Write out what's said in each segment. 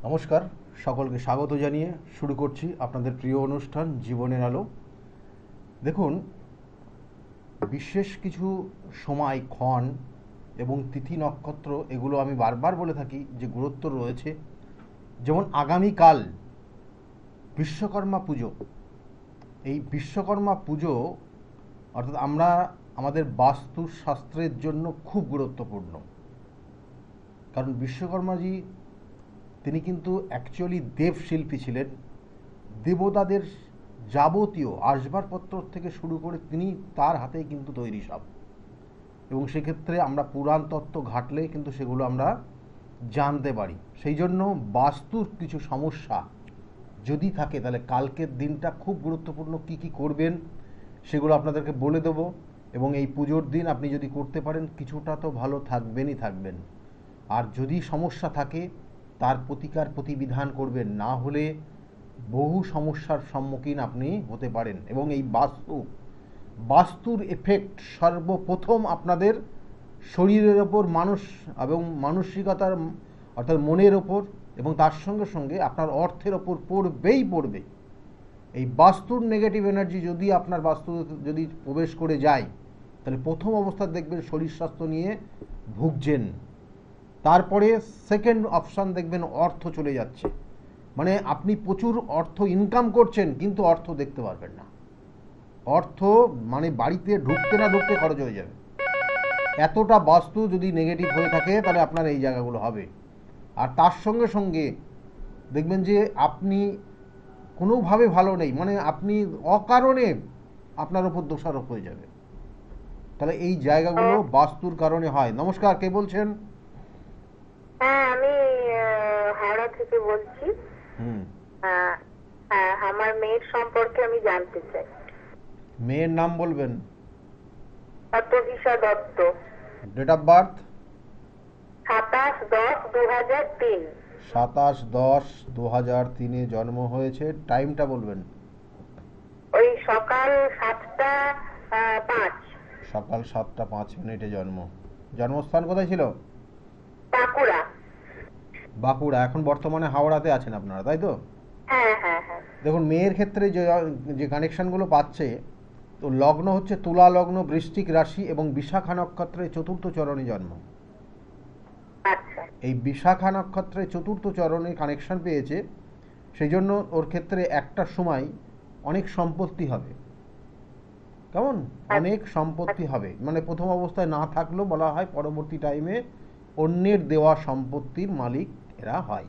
নমস্কার, সকলকে স্বাগত জানিয়ে শুরু করছি আপনাদের প্রিয় অনুষ্ঠান জীবনের আলো। দেখুন, বিশেষ কিছু সময়, ক্ষণ এবং তিথি নক্ষত্র, এগুলো আমি বারবার বলে থাকি যে গুরুত্ব রয়েছে। যেমন আগামীকাল বিশ্বকর্মা পুজো। এই বিশ্বকর্মা পুজো অর্থাৎ আমরা আমাদের বাস্তুশাস্ত্রের জন্য খুব গুরুত্বপূর্ণ। কারণ বিশ্বকর্মাজি তিনি কিন্তু অ্যাকচুয়ালি দেবশিল্পী ছিলেন। দেবতাদের যাবতীয় আসবাবপত্র থেকে শুরু করে তিনি তার হাতেই কিন্তু তৈরি সব। এবং সেক্ষেত্রে আমরা পুরাণ তত্ত্ব ঘাটলে কিন্তু সেগুলো আমরা জানতে পারি। সেই জন্য বাস্তুর কিছু সমস্যা যদি থাকে তাহলে কালকের দিনটা খুব গুরুত্বপূর্ণ। কি কি করবেন সেগুলো আপনাদেরকে বলে দেবো। এবং এই পুজোর দিন আপনি যদি করতে পারেন কিছুটা তো ভালো থাকবেনই থাকবেন। আর যদি সমস্যা থাকে তার প্রতিকার প্রতিবিধান করবেন, না হলে বহু সমস্যার সম্মুখীন আপনি হতে পারেন। এবং এই বাস্তুর এফেক্ট সর্বপ্রথম আপনাদের শরীরের ওপর, মানুষ এবং মানসিকতার অর্থাৎ মনের ওপর, এবং তার সঙ্গে সঙ্গে আপনার অর্থের ওপর পড়বে। এই বাস্তুর নেগেটিভ এনার্জি যদি আপনার বাস্তু যদি প্রবেশ করে যায় তাহলে প্রথম অবস্থা দেখবেন শরীর স্বাস্থ্য নিয়ে ভুগছেন। তারপরে সেকেন্ড অপশান দেখবেন অর্থ চলে যাচ্ছে, মানে আপনি প্রচুর অর্থ ইনকাম করছেন কিন্তু অর্থ দেখতে পারবেন না। অর্থ মানে বাড়িতে ঢুকতে না ঢুকতে খরচ হয়ে যাবে। এতটা বাস্তু যদি নেগেটিভ হয়ে থাকে তাহলে আপনার এই জায়গাগুলো হবে। আর তার সঙ্গে সঙ্গে দেখবেন যে আপনি কোনোভাবে ভালো নেই, মানে আপনি অকারণে আপনার ওপর দোষারোপ হয়ে যাবে। তাহলে এই জায়গাগুলো বাস্তুর কারণে হয়। নমস্কার, কে বলছেন? হ্যাঁ, আমি হাওড়া থেকে বলছি। আমার মেয়ের সম্পর্কে আমি জানতে চাই। মেয়ের নাম বলবেন? Atabisha Dutta. Date of birth? 27/10/2003। 27/10/2003 জন্ম হয়েছে। টাইমটা বলবেন? ওই সকাল 7:05। সকাল 7:05 জন্ম। জন্মস্থান কোথায় ছিল? বাঁকুড়া। বাঁকুড়া। এখন বর্তমানে হাওড়াতে আছেন আপনারা, তাই তো? হ্যাঁ হ্যাঁ হ্যাঁ। দেখুন, মেয়ের ক্ষেত্রে যে কানেকশানগুলো পাচ্ছে, তো লগ্ন হচ্ছে তুলা লগ্ন, বৃশ্চিক রাশি এবং বিশাখা নক্ষত্রের চতুর্থ চরণে জন্ম। আচ্ছা। এই বিশাখা নক্ষত্রের চতুর্থ চরণে কানেকশান পেয়েছে, সেই জন্য ওর ক্ষেত্রে একটা সময় অনেক সম্পত্তি হবে। কেমন? অনেক সম্পত্তি হবে, মানে প্রথম অবস্থায় না থাকলেও বলা হয় পরবর্তী টাইমে অন্যের দেওয়া সম্পত্তির মালিক এরা হয়।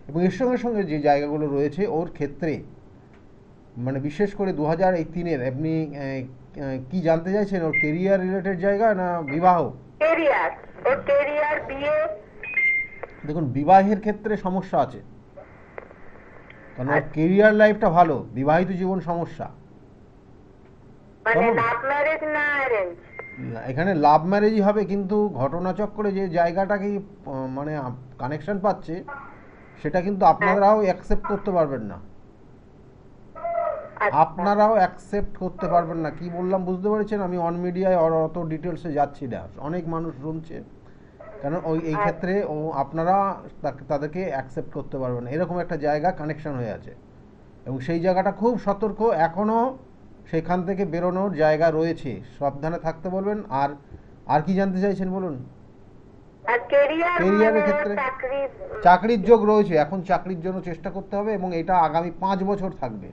এবং এর সঙ্গে সঙ্গে যে জায়গাগুলো রয়েছে ওর ক্ষেত্রে, মানে বিশেষ করে 2003 আপনি কি জানতে চাইছেন? ওর কেরিয়ার রিলেটেড জায়গা না বিবাহ? কেরিয়ার, ওর কেরিয়ার, বিয়ে। দেখুন, বিবাহের ক্ষেত্রে সমস্যা আছে, কারণ ওর কেরিয়ার লাইফটা ভালো, বিবাহিত জীবন সমস্যা। মানে লাভ ম্যারেজ না অ্যারেঞ্জ? এখানে লাভ ম্যারেজই হবে, কিন্তু ঘটনাচক্রে যে জায়গাটাকে মানে কানেকশন পাচ্ছে সেটা কিন্তু আপনারাও অ্যাকসেপ্ট করতে পারবেন না। আপনারাও অ্যাকসেপ্ট করতে পারবেন না। কি বললাম বুঝতে পেরেছেন? আমি অন মিডিয়ায় অত ডিটেলসে যাচ্ছি না, অনেক মানুষ শুনছে, কারণ এই ক্ষেত্রে আপনারা তাদেরকে অ্যাকসেপ্ট করতে পারবেন না, এরকম একটা জায়গা কানেকশন হয়ে আছে। এবং সেই জায়গাটা খুব সতর্ক, এখনও সেখান থেকে বেরোনোর জায়গা রয়েছে, সাবধানে থাকতে বলবেন। আর কি জানতে চাইছেন বলুন? কেরিয়ারের ক্ষেত্রে চাকরির যোগ রয়েছে, এখন চাকরির জন্য চেষ্টা করতে হবে এবং এটা আগামী 5 বছর থাকবে।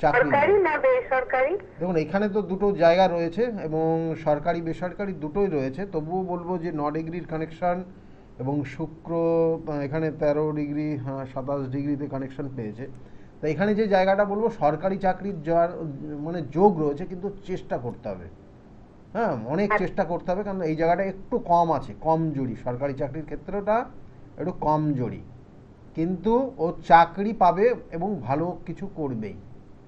সরকারি না বেসরকারি? দেখুন, এখানে তো দুটো জায়গা রয়েছে এবং সরকারি বেসরকারি দুটোই রয়েছে। তবুও বলবো যে 9 ডিগ্রির কানেকশন এবং শুক্র এখানে 13 ডিগ্রি, 27 ডিগ্রিতে কানেকশন পেয়েছে। তো এখানে যে জায়গাটা বলবো সরকারি চাকরির মানে যোগ রয়েছে, কিন্তু চেষ্টা করতে হবে। হ্যাঁ, অনেক চেষ্টা করতে হবে, কারণ এই জায়গাটা একটু কম আছে, কমজোরি। সরকারি চাকরির ক্ষেত্রটা একটু কমজোরি, কিন্তু ও চাকরি পাবে এবং ভালো কিছু করবেই,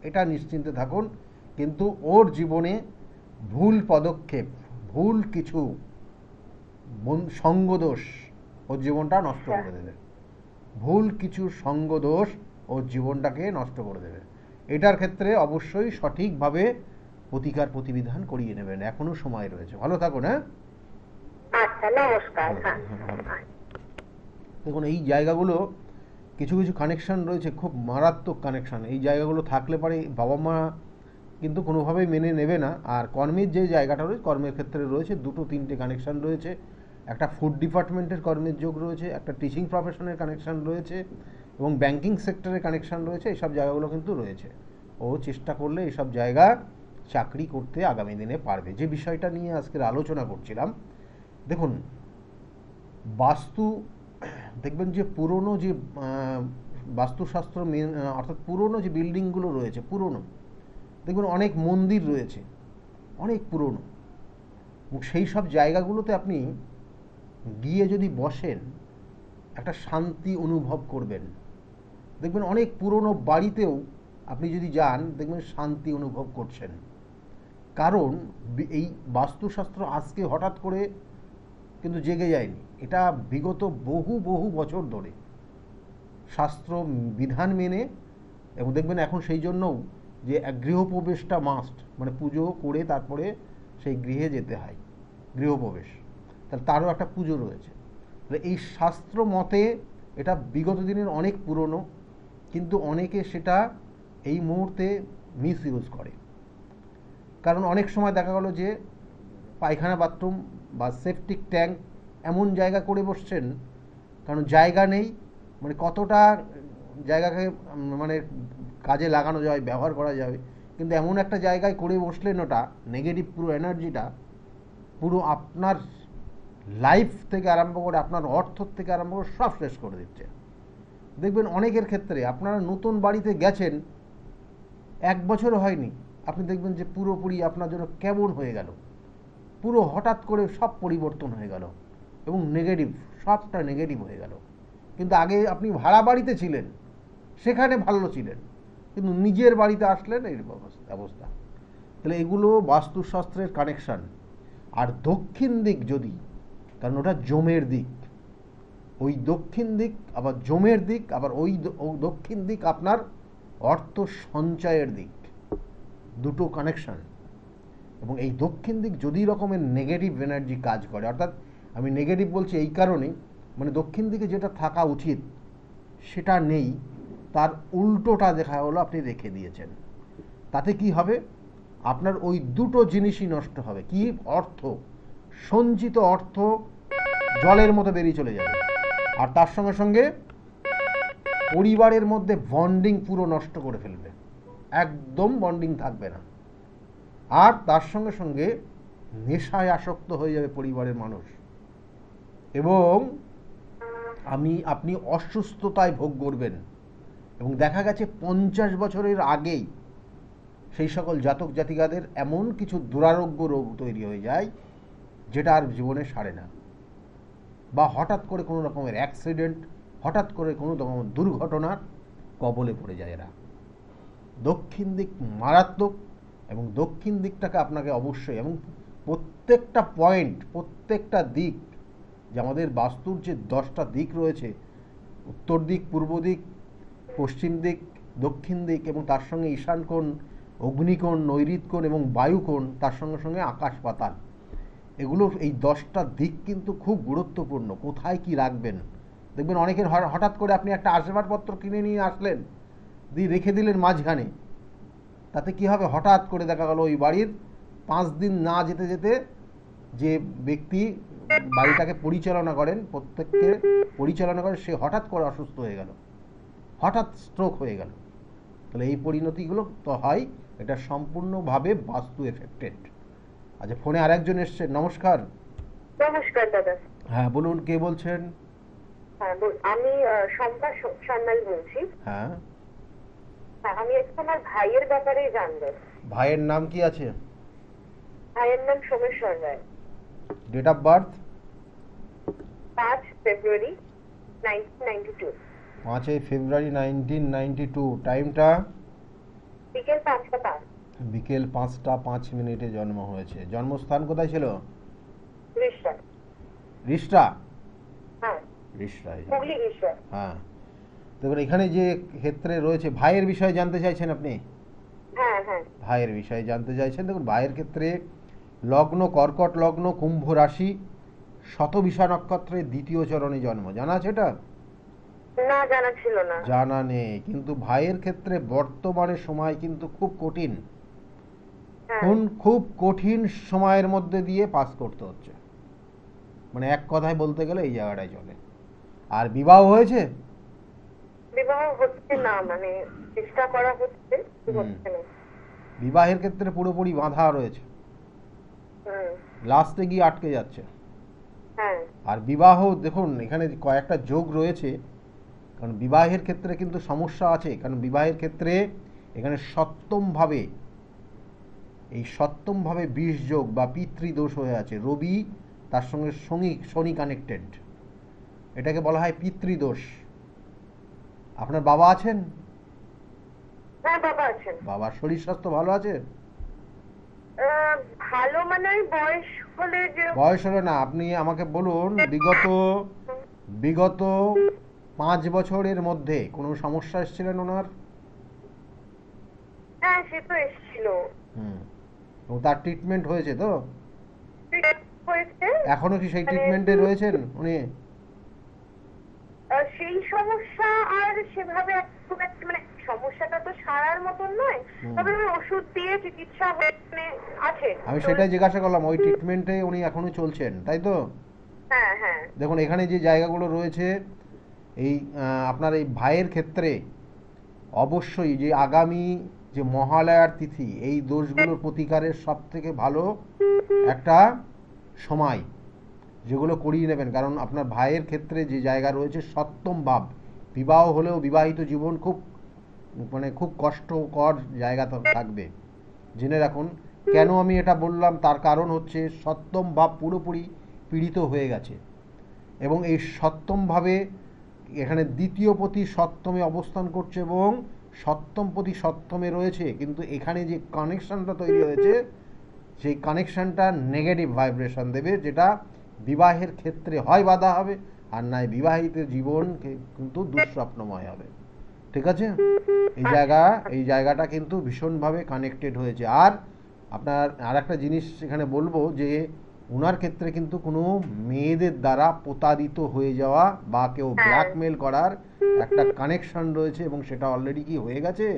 এটা নিশ্চিন্তে থাকুন। কিন্তু ওর জীবনে ভুল পদক্ষেপ, ভুল কিছু সঙ্গদোষ ওর জীবনটা নষ্ট করে দেবে। ভুল কিছু সঙ্গদোষ ওর জীবনটাকে নষ্ট করে দেবে। এটার ক্ষেত্রে অবশ্যই সঠিকভাবে প্রতিকার প্রতিবিধান করিয়ে নেবেন, এখনো সময় রয়েছে। ভালো থাকুন। হ্যাঁ, আচ্ছা, নমস্কার। দেখুন, এই জায়গাগুলো কিছু কিছু কানেকশান রয়েছে, খুব মারাত্মক কানেকশান। এই জায়গাগুলো থাকলে পরে বাবা মা কিন্তু কোনোভাবেই মেনে নেবে না। আর কর্মের যে জায়গাটা রয়েছে, কর্মের ক্ষেত্রে রয়েছে দুটো তিনটে কানেকশান রয়েছে। একটা ফুড ডিপার্টমেন্টের কর্মের যোগ রয়েছে, একটা টিচিং প্রফেশনের কানেকশান রয়েছে, এবং ব্যাংকিং সেক্টরের কানেকশান রয়েছে। এইসব জায়গাগুলো কিন্তু রয়েছে। ও চেষ্টা করলে এইসব জায়গা চাকরি করতে আগামী দিনে পারবে। যে বিষয়টা নিয়ে আজকের আলোচনা করছিলাম, দেখুন বাস্তু, দেখবেন যে পুরনো যে বাস্তুশাস্ত্র অর্থাৎ পুরনো যে বিল্ডিংগুলো রয়েছে, পুরনো দেখবেন অনেক মন্দির রয়েছে, অনেক পুরনো, এবং সেই সব জায়গাগুলোতে আপনি গিয়ে যদি বসেন একটা শান্তি অনুভব করবেন। দেখবেন অনেক পুরনো বাড়িতেও আপনি যদি যান দেখবেন শান্তি অনুভব করছেন। কারণ এই বাস্তুশাস্ত্র আজকে হঠাৎ করে কিন্তু জেগে যায়নি, এটা বিগত বহু বহু বছর ধরে শাস্ত্র বিধান মেনে, এবং দেখবেন এখন সেই জন্যও যে গৃহপ্রবেশটা মাস্ট, মানে পুজো করে তারপরে সেই গৃহে যেতে হয়, গৃহপ্রবেশ, তাহলে তারও একটা পুজো রয়েছে। তাহলে এই শাস্ত্র মতে এটা বিগত দিনের অনেক পুরনো, কিন্তু অনেকে সেটা এই মুহূর্তে মিস ইউজ করে। কারণ অনেক সময় দেখা গেল যে পায়খানা বাথরুম বা সেপটিক ট্যাঙ্ক এমন জায়গা করে বসছেন, কারণ জায়গা নেই, মানে কতটা জায়গাকে মানে কাজে লাগানো যায়, ব্যবহার করা যাবে, কিন্তু এমন একটা জায়গায় করে বসলেন ওটা নেগেটিভ পুরো এনার্জিটা পুরো আপনার লাইফ থেকে আরম্ভ করে আপনার অর্থ থেকে আরম্ভ করে সব শেষ করে দিচ্ছে। দেখবেন অনেকের ক্ষেত্রে আপনারা নতুন বাড়িতে গেছেন, 1 বছর হয়নি, আপনি দেখবেন যে পুরোপুরি আপনার জন্য কেমন হয়ে গেল, পুরো হঠাৎ করে সব পরিবর্তন হয়ে গেল, এবং নেগেটিভ, সবটা নেগেটিভ হয়ে গেল। কিন্তু আগে আপনি ভাড়া বাড়িতে ছিলেন, সেখানে ভালো ছিলেন, কিন্তু নিজের বাড়িতে আসলেন এই অবস্থা। তাহলে এগুলো বাস্তুশাস্ত্রের কানেকশান। আর দক্ষিণ দিক যদি, কারণ ওটা জমের দিক, ওই দক্ষিণ দিক আবার জমের দিক, আবার ওই দক্ষিণ দিক আপনার অর্থ সঞ্চয়ের দিক, দুটো কানেকশান। এবং এই দক্ষিণ দিক যদি রকমের নেগেটিভ এনার্জি কাজ করে, অর্থাৎ আমি নেগেটিভ বলছি এই কারণেই, মানে দক্ষিণ দিকে যেটা থাকা উচিত সেটা নেই, তার উল্টোটা দেখা হলো আপনি রেখে দিয়েছেন, তাতে কি হবে, আপনার ওই দুটো জিনিসই নষ্ট হবে। কি? অর্থ, সঞ্চিত অর্থ জলের মতো বেরিয়ে চলে যাবে, আর তার সঙ্গে সঙ্গে পরিবারের মধ্যে বন্ডিং পুরো নষ্ট করে ফেলবে, একদম বন্ডিং থাকবে না। আর তার সঙ্গে সঙ্গে নেশায় আসক্ত হয়ে যাবে পরিবারের মানুষ, এবং আপনি অসুস্থতায় ভোগ করবেন। এবং দেখা গেছে 50 বছরের আগেই সেই সকল জাতক জাতিকাদের এমন কিছু দুরারোগ্য রোগ তৈরি হয়ে যায় যেটা আর জীবনে সারে না, বা হঠাৎ করে কোনো রকমের অ্যাক্সিডেন্ট, হঠাৎ করে কোনো রকম দুর্ঘটনার কবলে পড়ে যায় এরা। দক্ষিণ দিক মারাত্মক, এবং দক্ষিণ দিকটাকে আপনাকে অবশ্যই, এবং প্রত্যেকটা পয়েন্ট, প্রত্যেকটা দিক, যে আমাদের বাস্তুর যে 10টা দিক রয়েছে, উত্তর দিক, পূর্ব দিক, পশ্চিম দিক, দক্ষিণ দিক, এবং তার সঙ্গে ঈশান কোণ, অগ্নিকোণ, নৈঋত্যকোণ এবং বায়ুকোণ, তার সঙ্গে সঙ্গে আকাশ পাতাল, এগুলো এই 10টা দিক কিন্তু খুব গুরুত্বপূর্ণ। কোথায় কি রাখবেন, দেখবেন অনেকের হঠাৎ করে আপনি একটা আসবাবপত্র কিনে নিয়ে আসলেন, দিয়ে রেখে দিলেন মাঝখানে, তাতে কি হবে, হঠাৎ করে দেখা গেল ওই বাড়ির 5 দিন না যেতে যেতে যে ব্যক্তি বাড়িটাকে পরিচালনা করেন, প্রত্যেককে পরিচালনা করেন, সে হঠাৎ করে অসুস্থ হয়ে গেল, হঠাৎ স্ট্রোক হয়ে গেল। তাহলে এই পরিণতিগুলো তো হয়, এটা সম্পূর্ণভাবে বাস্তু এফেক্টেড। আচ্ছা, ফোনে আরেকজন এসছেন। নমস্কার। নমস্কার দাদা। হ্যাঁ বলুন, কে বলছেন? হ্যাঁ, আমি শম্পা সান্যাল বলছি। হ্যাঁ, আমি একটু আমার ভাইয়ের ব্যাপারে জানবো। ভাইয়ের নাম কি আছে? ভাইয়ের নাম Someshwar Roy. Date of birth? 5 February 1992। 5 February 1992। টাইমটা? বিকেল 5টা 5। বিকেল 5টা 5 মিনিটে জন্ম হয়েছে। জন্মস্থান কোথায় ছিল? রিষ্টা। রিষ্টা? হ্যাঁ, রিষ্টায়। হুগলি রিষ্টা। হ্যাঁ, দেখুন এখানে যে ক্ষেত্রে রয়েছে, ভাইয়ের বিষয়ে জানতে চাইছেন আপনি? হ্যাঁ হ্যাঁ। ভাইয়ের বিষয়ে জানতে চাইছেন। দেখুন ভাইয়ের ক্ষেত্রে লগ্ন কর্কট লগ্ন, কুম্ভ রাশি, শতবিশা নক্ষত্রের 2য় চরণে জন্ম। জানা আছে এটা? না, জানা ছিল না। জানা নেই, কিন্তু ভাইয়ের ক্ষেত্রে বর্তমানে সময় কিন্তু খুব কঠিন। হ্যাঁ। খুব কঠিন সময়ের মধ্যে দিয়ে পাস করতে হচ্ছে, মানে এক কথায় বলতে গেলে এই জায়গাটায় চলে। আর বিবাহ হয়েছে? বিবাহ হচ্ছে না, মানে চেষ্টা করা হচ্ছে, কিন্তু হুম, হচ্ছে না। বিবাহের ক্ষেত্রে পুরোপুরি বাধা রয়েছে, হুম। লাস্টে গিয়ে আটকে যাচ্ছে। হ্যাঁ। আর বিবাহ দেখুন এখানে কয়েকটা যোগ রয়েছে, কারণ বিবাহের ক্ষেত্রে কিন্তু সমস্যা আছে, কারণ বিবাহের ক্ষেত্রে এখানে সপ্তমভাবে, এই সপ্তমভাবে 20 যোগ বা পিতৃদোষ হয়ে আছে। রবি তার সঙ্গে শনি শনি কানেক্টেড, এটাকে বলা হয় পিতৃদোষ। আপনার বাবা আছেন? হ্যাঁ, বাবা আছেন। বাবার শরীর স্বাস্থ্য ভালো আছে? আহ, ভালো মানে ওই বয়স হলে যে। বয়স হলো না, আপনি আমাকে বলুন বিগত বিগত 5 বছরের মধ্যে কোনো সমস্যা এসেছিলেন ওনার? হ্যাঁ, সে তো এসেছিল। হুম, এবং তার ট্রিটমেন্ট হয়েছে তো? হয়েছে। এখনো কি সেই মানে ট্রিটমেন্টে রয়েছেন উনি? সেই সমস্যা আর সেভাবে খুব একটা, মানে সমস্যাটা তো সারার মতন নয়, হুম, তবে ওই ওষুধ দিয়ে চিকিৎসা মানে আছে আমি তো। সেটাই জিজ্ঞাসা করলাম, ওই ট্রিটমেন্টে উনি এখনো চলছেন তাই তো? হ্যাঁ, হ্যাঁ। দেখুন এখানে যে জায়গাগুলো রয়েছে, এই আপনার এই ভাইয়ের ক্ষেত্রে অবশ্যই যে আগামী যে মহালয়ার তিথি, এই দোষগুলোর প্রতিকারের সব থেকে ভালো একটা সময়, যেগুলো করিয়ে নেবেন। কারণ আপনার ভাইয়ের ক্ষেত্রে যে জায়গা রয়েছে সপ্তম ভাব, বিবাহ হলেও বিবাহিত জীবন খুব মানে খুব কষ্টকর জায়গা থাকবে, জেনে রাখুন। কেন আমি এটা বললাম তার কারণ হচ্ছে সপ্তম ভাব পুরোপুরি পীড়িত হয়ে গেছে, এবং এই সপ্তমভাবে এখানে দ্বিতীয় পতি সপ্তমে অবস্থান করছে, এবং সপ্তম পতি সপ্তমে রয়েছে, কিন্তু এখানে যে কানেকশনটা তৈরি হয়েছে সেই কানেকশনটা নেগেটিভ ভাইব্রেশন দেবে, যেটা বিবাহের ক্ষেত্রে হয় বাধা হবে, আর নয় বিবাহিত জীবন কিন্তু দুঃস্বপ্নময় হবে। ঠিক আছে? এই জায়গাটা কিন্তু ভীষণভাবে কানেক্টেড হয়েছে। আর আপনার আর একটা জিনিস এখানে বলবো যে ওনার ক্ষেত্রে কিন্তু কোনো মেয়েদের দ্বারা প্রতারিত হয়ে যাওয়া বা কেউ হ্যাঁ, ব্ল্যাকমেল করার একটা কানেকশন রয়েছে, এবং সেটা অলরেডি কি হয়ে গেছে।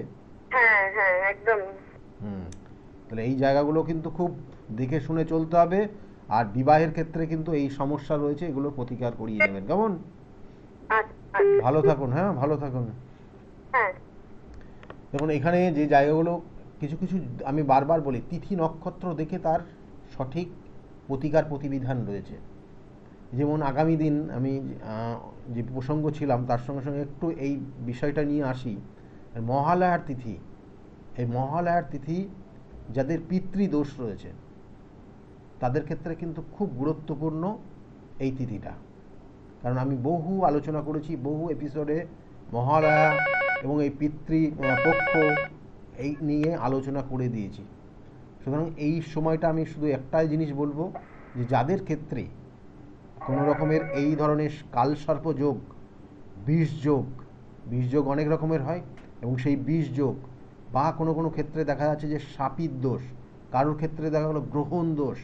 হ্যাঁ, হ্যাঁ, একদম। হুম, তাহলে এই জায়গাগুলো কিন্তু খুব দেখে শুনে চলতে হবে। আর বিবাহের ক্ষেত্রে কিন্তু এই সমস্যা রয়েছে, এগুলো প্রতিকার করিয়ে নেবেন কেমন? আচ্ছা, আচ্ছা। ভালো থাকুন, হ্যাঁ ভালো থাকুন। হ্যাঁ। দেখুন এখানে যে জায়গাগুলো, কিছু কিছু আমি বারবার বলি, তিথি নক্ষত্র দেখে তার সঠিক প্রতিকার প্রতিবিধান রয়েছে। যেমন আগামী দিন আমি যে প্রসঙ্গ ছিলাম তার সঙ্গে সঙ্গে একটু এই বিষয়টা নিয়ে আসি। মহালয়ার তিথি, এই মহালয়ার তিথি যাদের পিতৃদোষ রয়েছে তাদের ক্ষেত্রে কিন্তু খুব গুরুত্বপূর্ণ এই তিথিটা। কারণ আমি বহু আলোচনা করেছি, বহু এপিসোডে মহালয়া এবং এই পক্ষ এই নিয়ে আলোচনা করে দিয়েছি। সুতরাং এই সময়টা আমি শুধু একটাই জিনিস বলবো, যে যাদের ক্ষেত্রে কোনো রকমের এই ধরনের কালসর্প যোগ, বিষ যোগ, বিষ যোগ অনেক রকমের হয়, এবং সেই বিষ যোগ বা কোনো কোনো ক্ষেত্রে দেখা যাচ্ছে যে শাপিত দোষ, কারোর ক্ষেত্রে দেখা গেলো গ্রহণ দোষ,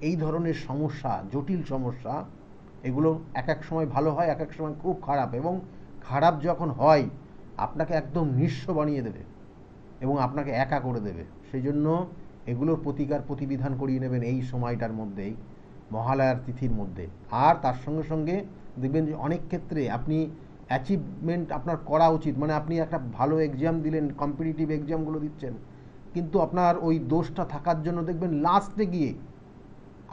এই ধরনের সমস্যা, জটিল সমস্যা, এগুলো এক এক সময় ভালো হয়, এক এক সময় খুব খারাপ, এবং খারাপ যখন হয় আপনাকে একদম নিঃস্ব বানিয়ে দেবে এবং আপনাকে একা করে দেবে। সেই জন্য এগুলোর প্রতিকার প্রতিবিধান করিয়ে নেবেন এই সময়টার মধ্যেই, মহালয়ার তিথির মধ্যে। আর তার সঙ্গে সঙ্গে দেখবেন যে অনেক ক্ষেত্রে আপনি অ্যাচিভমেন্ট আপনার করা উচিত, মানে আপনি একটা ভালো এক্সাম দিলেন, কম্পিটিটিভ এক্সামগুলো দিচ্ছেন, কিন্তু আপনার ওই দোষটা থাকার জন্য দেখবেন লাস্টে গিয়ে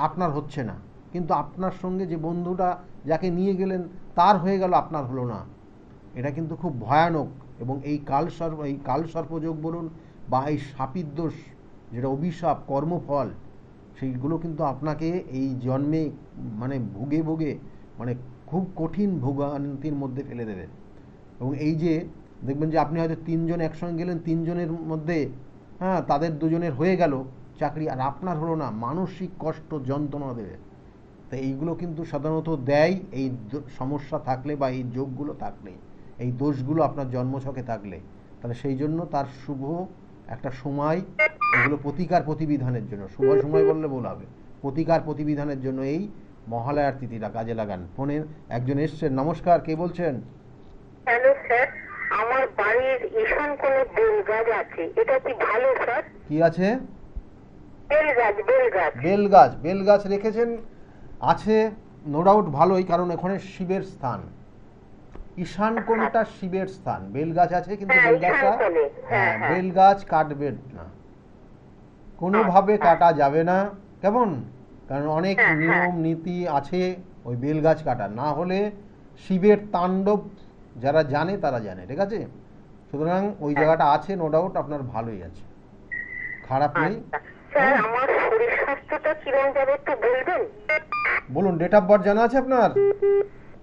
আপনার হচ্ছে না, কিন্তু আপনার সঙ্গে যে বন্ধুটা যাকে নিয়ে গেলেন তার হয়ে গেল, আপনার হলো না। এটা কিন্তু খুব ভয়ানক, এবং এই কালসর্পযোগ বলুন বা এই শাপিত দোষ, যেটা অভিশাপ কর্মফল, সেইগুলো কিন্তু আপনাকে এই জন্মে মানে ভুগে ভুগে মানে খুব কঠিন ভোগান্তির মধ্যে ফেলে দেবে। এবং এই যে দেখবেন যে আপনি হয়তো 3 জন একসঙ্গে গেলেন, 3 জনের মধ্যে হ্যাঁ তাদের 2জনের হয়ে গেল চাকরি, আর আপনার হলো না, মানসিক কষ্ট যন্ত্রণা দেবে। তো এইগুলো কিন্তু সাধারণত দেয় এই সমস্যা থাকলে বা এই যোগগুলো থাকলে, এই দোষগুলো আপনার জন্মছকে থাকলে। তাহলে সেই জন্য তার শুভ একটা সময়, এগুলো প্রতিকার প্রতিবিধানের জন্য, শুভ সময় বললে ভুল হবে, প্রতিকার প্রতিবিধানের জন্য এই মহালয়ার তিথিটা কাজে লাগান। ফোনে একজন এসছেন, নমস্কার, কে বলছেন? হ্যালো স্যার, আমার বাড়ির ঈশান কোণে বেল গাছ আছে, এটা কি ভালো স্যার? কি আছে? বেল গাছ, বেল গাছ। বেল গাছ, বেল গাছ রেখেছেন, আছে, নো ডাউট ভালোই, কারণ ওখানে শিবের স্থান। ঈশান কোণটা শিবের স্থান, বেল গাছ আছে, কিন্তু হ্যাঁ, বেল ঈশান গাছটা, কোণে, হ্যাঁ, হ্যাঁ। বেল গাছ কাটবেন না, কোনোভাবে আচ্ছা। কাটা যাবে না, কেমন? কারণ অনেক হ্যাঁ, হ্যাঁ। নিয়ম নীতি আছে ওই বেল গাছ কাটা, না হলে শিবের তাণ্ডব যারা জানে তারা জানে, ঠিক আছে? সুতরাং ওই জায়গাটা আছে, নো ডাউট আপনার ভালোই আছে, খারাপ নেই। আচ্ছা স্যার, কেমন? আমার শরীর স্বাস্থ্যটা কিরম যাবে একটু বলবেন? বলুন, ডেট অফ বার্থ জানা আছে আপনার?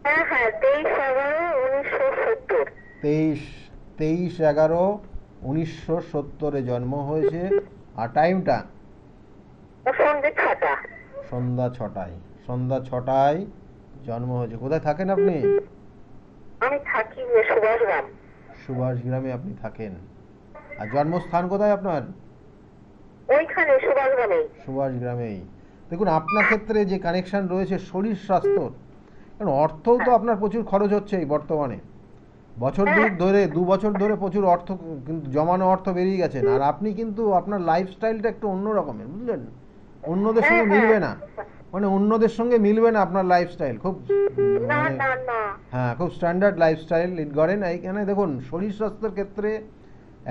হ্যাঁ হ্যাঁ, 23/11/1970। 23/11/1970 জন্ম হয়েছে। আর টাইমটা? সন্ধ্যে 6টা। সন্ধ্যা 6টায়, সন্ধ্যা 6টায় জন্ম হয়েছে। কোথায় থাকেন আপনি? আমি থাকি সুভাষগ্রাম। সুভাষ গ্রামে আপনি থাকেন। আর জন্মস্থান কোথায় আপনার? ওইখানে সুভাষগ্রামে। সুভাষ গ্রামেই। দেখুন, আপনার ক্ষেত্রে যে কানেকশন রয়েছে শরীর স্বাস্থ্য, কারণ অর্থও তো আপনার প্রচুর খরচ হচ্ছে এই বর্তমানে, বছর দুই ধরে, 2 বছর ধরে প্রচুর অর্থ, কিন্তু জমানো অর্থ বেরিয়ে গেছেন। আর আপনি কিন্তু আপনার লাইফস্টাইলটা একটু অন্য রকমের, বুঝলেন? অন্যদের সঙ্গে মিলবে না, মানে অন্যদের সঙ্গে মিলবে না আপনার লাইফস্টাইল, খুব না মানে, না না। হ্যাঁ, খুব স্ট্যান্ডার্ড লাইফস্টাইল লিড করেন। এইখানে দেখুন, শরীর স্বাস্থ্যের ক্ষেত্রে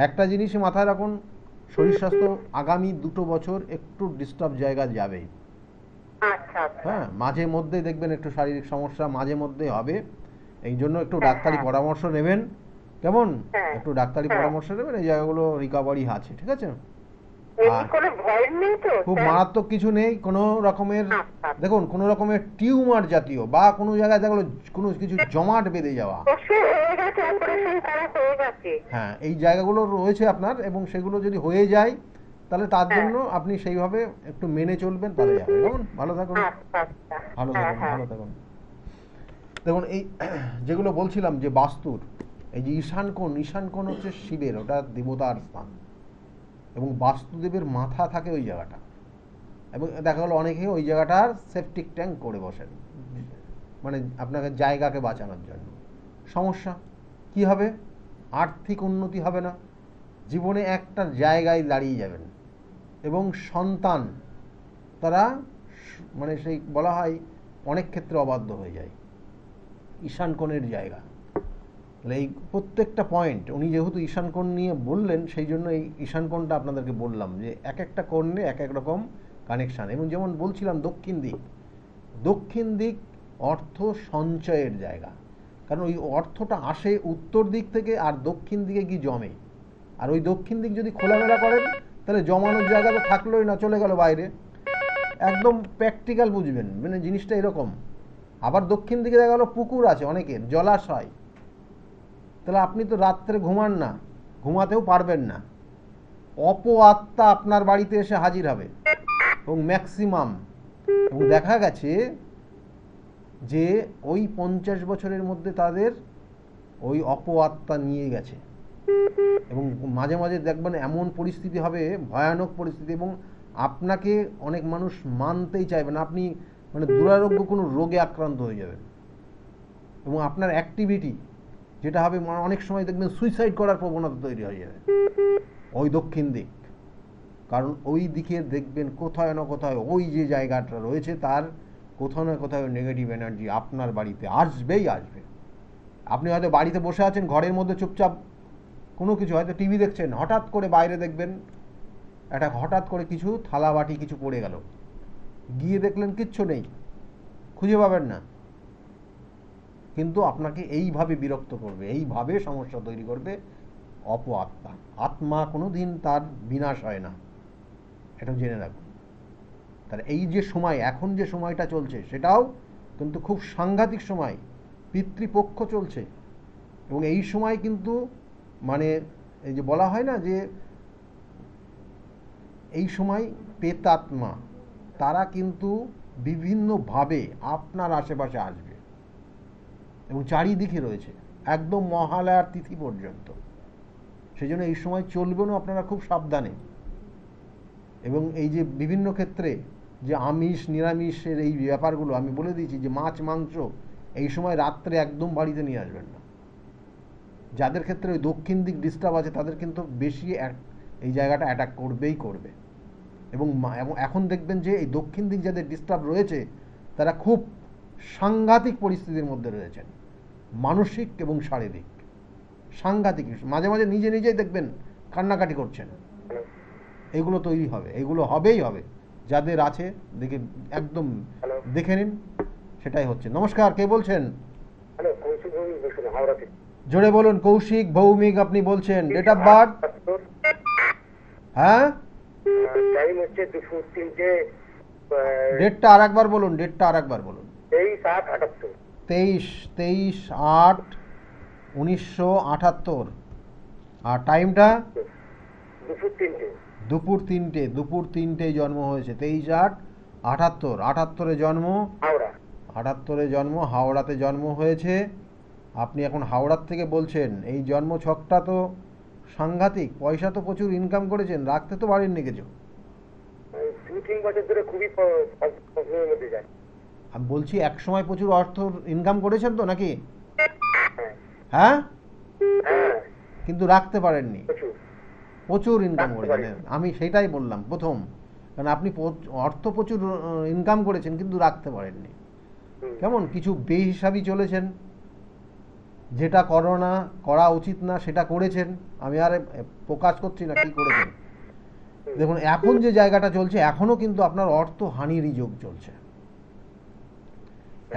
একটা জিনিসই মাথায় রাখুন, শরীর স্বাস্থ্য আগামী 2 বছর একটু ডিস্টার্ব জায়গা যাবেই। আচ্ছা আচ্ছা। হ্যাঁ, মাঝে মধ্যে দেখবেন একটু শারীরিক সমস্যা মাঝে মধ্যে হবে, এই জন্য একটু হ্যাঁ, ডাক্তারি হ্যাঁ। পরামর্শ নেবেন, কেমন? হ্যাঁ, একটু ডাক্তারি হ্যাঁ। পরামর্শ নেবেন, এই জায়গাগুলো রিকভারি আছে, ঠিক আছে? এমনি আর কোনো ভয় নেই তো খুব স্যার? মারাত্মক কিছু নেই, কোনো রকমের, আচ্ছা। দেখুন, কোনো রকমের টিউমার জাতীয় বা কোনো জায়গায় দেখলো কোনো কিছু জমাট বেঁধে যাওয়া, অবশ্যই হয়ে গেছে, অপারেশন করা হয়ে গেছে। হ্যাঁ, এই জায়গাগুলো রয়েছে আপনার, এবং সেগুলো যদি হয়ে যায় তাহলে তার হ্যাঁ। জন্য আপনি সেইভাবে একটু মেনে চলবেন, তাহলে যাবে। কেমন? ভালো থাকুন, আচ্ছা আচ্ছা। ভালো হ্যাঁ থাকুন, হ্যাঁ। ভালো থাকুন। দেখুন, এই যেগুলো বলছিলাম যে বাস্তুর, এই যে ঈশান কোণ, ঈশান কোণ হচ্ছে শিবের, ওটা দেবতার স্থান, এবং বাস্তুদেবের মাথা থাকে ওই জায়গাটা, এবং দেখা গেলো অনেকে ওই জায়গাটার সেপটিক ট্যাঙ্ক করে বসেন, মানে আপনাকে জায়গাকে বাঁচানোর জন্য। সমস্যা কি হবে? আর্থিক উন্নতি হবে না, জীবনে একটা জায়গায় দাঁড়িয়ে যাবেন, এবং সন্তান তারা মানে সেই বলা হয় অনেক ক্ষেত্রে অবাধ্য হয়ে যায়, ঈশান কোণের জায়গা। তাহলে এই প্রত্যেকটা পয়েন্ট, উনি যেহেতু ঈশান কোণ নিয়ে বললেন, সেই জন্য এই ঈশান কোণটা আপনাদেরকে বললাম, যে এক একটা কোণে এক এক রকম কানেকশান। এবং যেমন বলছিলাম দক্ষিণ দিক, দক্ষিণ দিক অর্থ সঞ্চয়ের জায়গা, কারণ ওই অর্থটা আসে উত্তর দিক থেকে, আর দক্ষিণ দিকে কি জমে। আর ওই দক্ষিণ দিক যদি খোলামেলা করেন, তাহলে জমানোর জায়গা তো থাকলোই না, চলে গেল বাইরে। একদম প্র্যাকটিক্যাল বুঝবেন, মানে জিনিসটা এরকম। আবার দক্ষিণ দিকে দেখা গেলো পুকুর আছে অনেকের, জলাশয়, তাহলে আপনি তো রাত্রে ঘুমান না, ঘুমাতেও পারবেন না, অপআত্মা আপনার বাড়িতে এসে হাজির হবে, এবং ম্যাক্সিমাম, এবং দেখা গেছে যে ওই 50 বছরের মধ্যে তাদের ওই অপআত্মা নিয়ে গেছে। এবং মাঝে মাঝে দেখবেন এমন পরিস্থিতি হবে, ভয়ানক পরিস্থিতি, এবং আপনাকে অনেক মানুষ মানতেই চাইবে না, আপনি মানে দুরারোগ্য কোনো রোগে আক্রান্ত হয়ে যাবেন, এবং আপনার অ্যাক্টিভিটি যেটা হবে, অনেক সময় দেখবেন সুইসাইড করার প্রবণতা তৈরি হয়ে যাবে ওই দক্ষিণ দিক। কারণ ওই দিকে দেখবেন কোথায় না কোথায় ওই যে জায়গাটা রয়েছে, তার কোথাও না কোথাও নেগেটিভ এনার্জি আপনার বাড়িতে আসবেই আসবে। আপনি হয়তো বাড়িতে বসে আছেন, ঘরের মধ্যে চুপচাপ কোনো কিছু, হয়তো টিভি দেখছেন, হঠাৎ করে বাইরে দেখবেন একটা হঠাৎ করে কিছু থালা বাটি কিছু পড়ে গেল, গিয়ে দেখলেন কিচ্ছু নেই, খুঁজে পাবেন না, কিন্তু আপনাকে এইভাবে বিরক্ত করবে, এইভাবে সমস্যা তৈরি করবে অপআত্মা। আত্মা কোনো দিন তার বিনাশ হয় না, এটা জেনে রাখুন। তাহলে এই যে সময়, এখন যে সময়টা চলছে, সেটাও কিন্তু খুব সাংঘাতিক সময়, পিতৃপক্ষ চলছে, এবং এই সময় কিন্তু মানে এই যে বলা হয় না যে এই সময় প্রেতাত্মা তারা কিন্তু বিভিন্নভাবে আপনার আশেপাশে আসবে, এবং চারিদিকে রয়েছে একদম মহালয়ার তিথি পর্যন্ত। সেই জন্য এই সময় চলবেনও আপনারা খুব সাবধানে। এবং এই যে বিভিন্ন ক্ষেত্রে যে আমিষ নিরামিষের এই ব্যাপারগুলো আমি বলে দিয়েছি, যে মাছ মাংস এই সময় রাত্রে একদম বাড়িতে নিয়ে আসবেন না, যাদের ক্ষেত্রে ওই দক্ষিণ দিক ডিস্টার্ব আছে তাদের কিন্তু বেশি এই জায়গাটা অ্যাটাক করবেই করবে। এবং এখন দেখবেন যে এই দক্ষিণ দিক যাদের ডিস্টার্ব রয়েছে তারা খুব সাংঘাতিক পরিস্থিতির মধ্যে রয়েছেন, মানসিক এবং শারীরিক সাংঘাতিক। মাঝে মাঝে নিজে নিজেই দেখবেন কান্নাকাটি করছেন। এগুলো তৈরি হবে, এগুলো হবেই হবে। যাদের আছে দেখে একদম দেখে নিন, সেটাই হচ্ছে। নমস্কার, কে বলছেন? জোরে বলুন। কৌশিক ভৌমিক আপনি বলছেন। Date of birth? হ্যাঁ, টাইম হচ্ছে দুপুর 3টে। ডেটটা আর একবার বলুন, ডেটটা আর একবার বলুন। 23/8/78। 23/8/1978। আর টাইমটা? দুপুর 3টে। দুপুর 3টে জন্ম হয়েছে। 23/8/78। 78-এ জন্ম, হাওড়া। 78-এ জন্ম, হাওড়াতে জন্ম হয়েছে। আপনি এখন হাওড়ার থেকে বলছেন। এই জন্ম ছকটা তো সাংঘাতিক। পয়সা তো প্রচুর ইনকাম করেছেন, রাখতে তো পারেননি কিছু। 2-3 বছর ধরে খুবই প্রবলেমের মধ্যে যায়। আমি বলছি এক সময় প্রচুর অর্থ ইনকাম করেছেন তো নাকি? হ্যাঁ হ্যাঁ, হ্যাঁ, কিন্তু রাখতে পারেননি। প্রচুর ইনকাম রাখতে করেছেন, পারিনি। আমি সেটাই বললাম প্রথম। কারণ আপনি অর্থ প্রচুর ইনকাম করেছেন কিন্তু রাখতে পারেননি। কেমন কিছু বেহিসাবি চলেছেন, যেটা করা উচিত না সেটা করেছেন। আমি আর প্রকাশ করছি না কি করেছেন। দেখুন এখন যে জায়গাটা চলছে, এখনো কিন্তু আপনার অর্থহানিরই যোগ চলছে।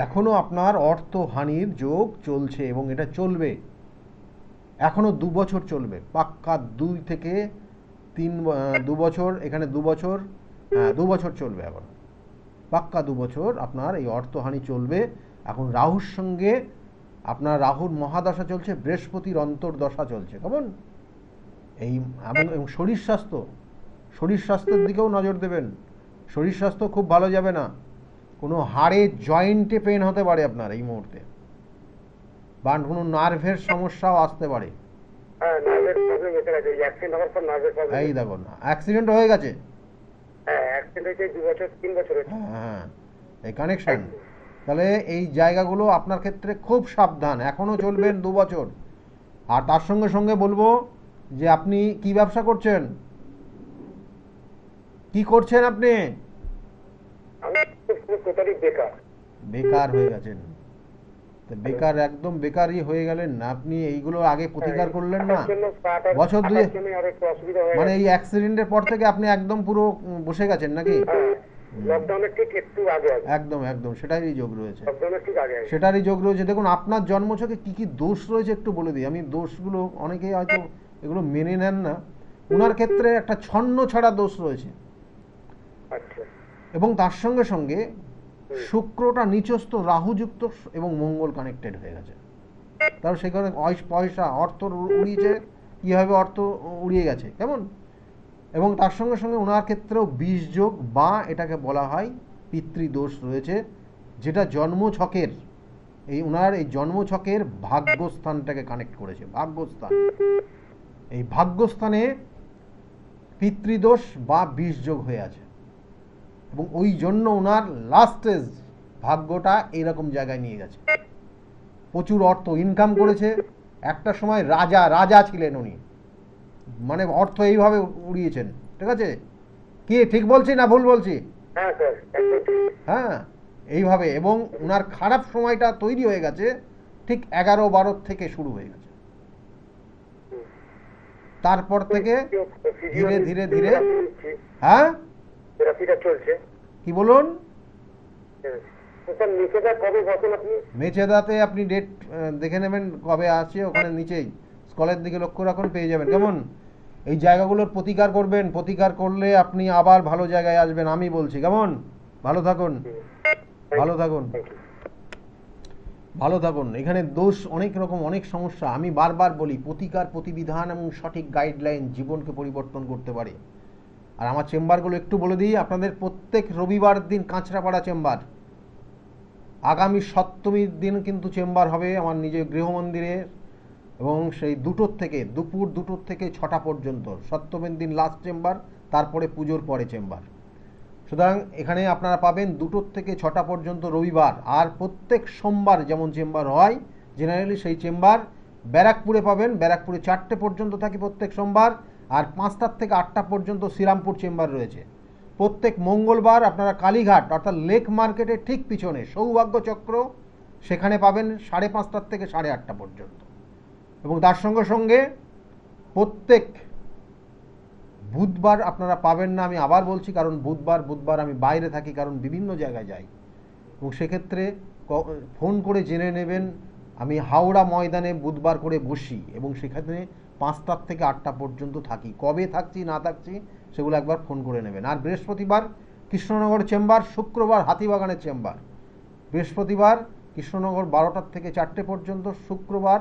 এখনো আপনার অর্থহানির যোগ চলছে এবং এটা চলবে এখনো 2 বছর চলবে পাক্কা। 2 থেকে 2 বছর, এখানে 2 বছর, হ্যাঁ 2 বছর চলবে। এখন পাক্কা 2 বছর আপনার এই অর্থহানি চলবে। এখন রাহুর সঙ্গে আপনার রাহুর মহাদশা চলছে, বৃহস্পতির অন্তর্দশা চলছে। কেমন এই এবং শরীর স্বাস্থ্যের দিকেও নজর দেবেন। শরীর স্বাস্থ্য খুব ভালো যাবে না। কোনো হাড়ে জয়েন্টে পেন হতে পারে আপনার এই মুহূর্তে, বা কোনো নার্ভের সমস্যাও আসতে পারে। হ্যাঁ, নার্ভের প্রবলেম এসে গেছে। অ্যাক্সিডেন্ট হওয়ার পর নার্ভের প্রবলেম। এই দেখুন না, অ্যাক্সিডেন্ট হয়ে গেছে। হ্যাঁ, অ্যাক্সিডেন্ট হয়েছে 2 বছর 3 বছর হয়েছে। হ্যাঁ, এই কানেকশন। তাহলে এই জায়গাগুলো আপনার ক্ষেত্রে খুব সাবধান। এখনো চলবেন 2 বছর। আর তার সঙ্গে সঙ্গে বলবো যে আপনি কি ব্যবসা করছেন, কি করছেন আপনি? আমি টোটালি বেকার। বেকার হয়ে গেছেন। বেকার, একদম বেকারই হয়ে গেলেন না আপনি। এইগুলো আগে প্রতিকার করলেন না বছর 2 মানে এই অ্যাক্সিডেন্টের পর থেকে আপনি একদম পুরো বসে গেছেন নাকি? লকডাউনের ঠিক একটু আগে। একদম একদম সেটারই যোগ রয়েছে, লকডাউনের ঠিক আগে। সেটারই যোগ রয়েছে। দেখুন আপনার জন্মছকে কি কি দোষ রয়েছে একটু বলে দিই। আমি দোষগুলো, অনেকেই হয়তো এগুলো মেনে নেন না। ওনার ক্ষেত্রে একটা ছন্ন ছাড়া দোষ রয়েছে। আচ্ছা। এবং তার সঙ্গে সঙ্গে শুক্রটা নিচস্থ, রাহুযুক্ত এবং মঙ্গল কানেক্টেড হয়ে গেছে। তার সেখানে পয়সা অর্থ উড়িয়েছে, কীভাবে অর্থ উড়িয়ে গেছে কেমন। এবং তার সঙ্গে সঙ্গে ওনার ক্ষেত্রেও বিষযোগ বা এটাকে বলা হয় পিতৃদোষ রয়েছে, যেটা জন্মছকের ওনার এই জন্মছকের ভাগ্যস্থানটাকে কানেক্ট করেছে। ভাগ্যস্থান, এই ভাগ্যস্থানে পিতৃদোষ বা বিষযোগ হয়ে আছে। এবং ওই জন্য ওনার লাস্ট স্টেজ ভাগ্যটা এরকম জায়গায় নিয়ে গেছে। প্রচুর অর্থ ইনকাম করেছে। একটা সময় রাজা ছিলেন উনি, মানে অর্থ এইভাবে উড়িয়েছেন। ঠিক আছে, কি ঠিক বলছি না ভুল বলছি? হ্যাঁ স্যার, হ্যাঁ, এইভাবে। এবং ওনার খারাপ সময়টা তৈরি হয়ে গেছে ঠিক 11-12 থেকে শুরু হয়ে গেছে। তারপর থেকে ধীরে ধীরে ধীরে, হ্যাঁ চলছে। কি বলুন? আপনি মেচেদাতে আপনি ডেট দেখে নেবেন কবে আছে, ওখানে নিচেই স্কলের দিকে লক্ষ্য রাখুন, পেয়ে যাবেন। কেমন এই জায়গাগুলোর প্রতিকার করবেন, প্রতিকার করলে আপনি আবার ভালো জায়গায় আসবেন, আমি বলছি। কেমন ভালো থাকুন, ভালো থাকুন, ভালো থাকুন। এখানে দোষ অনেক রকম, অনেক সমস্যা। আমি বারবার বলি প্রতিকার, প্রতিবিধান এবং সঠিক গাইডলাইন জীবনকে পরিবর্তন করতে পারে। আর আমার চেম্বারগুলো একটু বলে দিই আপনাদের। প্রত্যেক রবিবার দিন কাঁচরাপাড়া চেম্বার, আগামী সপ্তমীর দিন কিন্তু চেম্বার হবে আমার নিজের গৃহমন্দিরে, এবং সেই দুপুর 2টো থেকে 6টা পর্যন্ত। সপ্তমীর দিন লাস্ট চেম্বার, তারপরে পুজোর পরে চেম্বার। সুতরাং এখানে আপনারা পাবেন 2টো থেকে 6টা পর্যন্ত রবিবার। আর প্রত্যেক সোমবার যেমন চেম্বার হয় জেনারেলি, সেই চেম্বার ব্যারাকপুরে পাবেন, ব্যারাকপুরে 4টে পর্যন্ত থাকি প্রত্যেক সোমবার, আর 5টার থেকে 8টা পর্যন্ত শ্রীরামপুর চেম্বার রয়েছে। প্রত্যেক মঙ্গলবার আপনারা কালীঘাট অর্থাৎ লেক মার্কেটের ঠিক পিছনে সৌভাগ্য চক্র, সেখানে পাবেন 5:30 থেকে 8:30 পর্যন্ত। এবং তার সঙ্গে সঙ্গে প্রত্যেক বুধবার আপনারা পাবেন না, আমি আবার বলছি, কারণ বুধবার আমি বাইরে থাকি, কারণ বিভিন্ন জায়গায় যাই, এবং সেক্ষেত্রে ফোন করে জেনে নেবেন। আমি হাওড়া ময়দানে বুধবার করে বসি এবং সেখানে 5টার থেকে 8টা পর্যন্ত থাকি। কবে থাকছি না থাকছি সেগুলো একবার ফোন করে নেবেন। আর বৃহস্পতিবার কৃষ্ণনগর চেম্বার, শুক্রবার হাতিবাগানের চেম্বার। বৃহস্পতিবার কৃষ্ণনগর 12টার থেকে 4টে পর্যন্ত, শুক্রবার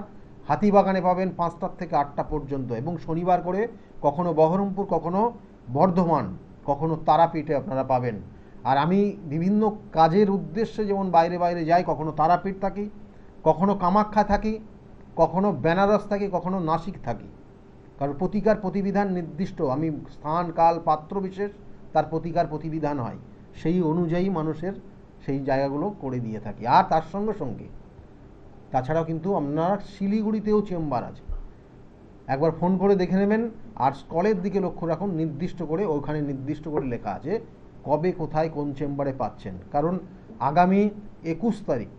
হাতিবাগানে পাবেন 5টার থেকে 8টা পর্যন্ত, এবং শনিবার করে কখনো বহরমপুর, কখনো বর্ধমান, কখনো তারাপীঠে আপনারা পাবেন। আর আমি বিভিন্ন কাজের উদ্দেশ্যে যেমন বাইরে বাইরে যাই, কখনো তারাপীঠ থাকি, কখনো কামাখ্যা থাকি, কখনো বেনারস থাকি, কখনো নাসিক থাকি। কারণ প্রতিকার প্রতিবিধান নির্দিষ্ট, আমি স্থান কাল পাত্র বিশেষ তার প্রতিকার প্রতিবিধান হয়, সেই অনুযায়ী মানুষের সেই জায়গাগুলো করে দিয়ে থাকি। আর তার সঙ্গে সঙ্গে তাছাড়াও কিন্তু আপনার শিলিগুড়িতেও চেম্বার আছে, একবার ফোন করে দেখে নেবেন। আর স্টলের দিকে লক্ষ্য রাখুন, নির্দিষ্ট করে ওখানে নির্দিষ্ট করে লেখা আছে কবে কোথায় কোন চেম্বারে পাচ্ছেন। কারণ আগামী 21 তারিখ,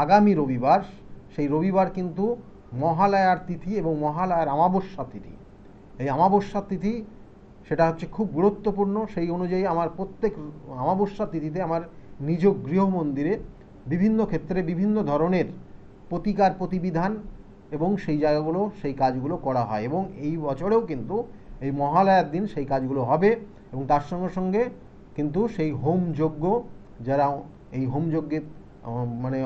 আগামী রবিবার, সেই রবিবার কিন্তু মহালয়ার তিথি এবং মহালয়ার অমাবস্যা তিথি। এই অমাবস্যা তিথি সেটা হচ্ছে খুব গুরুত্বপূর্ণ। সেই অনুযায়ী আমার প্রত্যেক অমাবস্যা তিথিতে আমার নিজ গৃহ মন্দিরে বিভিন্ন ক্ষেত্রে বিভিন্ন ধরনের প্রতিকার প্রতিবিধান এবং সেই জায়গাগুলো, সেই কাজগুলো করা হয়। এবং এই বছরেও কিন্তু এই মহালয়ার দিন সেই কাজগুলো হবে। এবং তার সঙ্গে সঙ্গে কিন্তু সেই হোম যজ্ঞ, যারা এই হোম যজ্ঞে মানে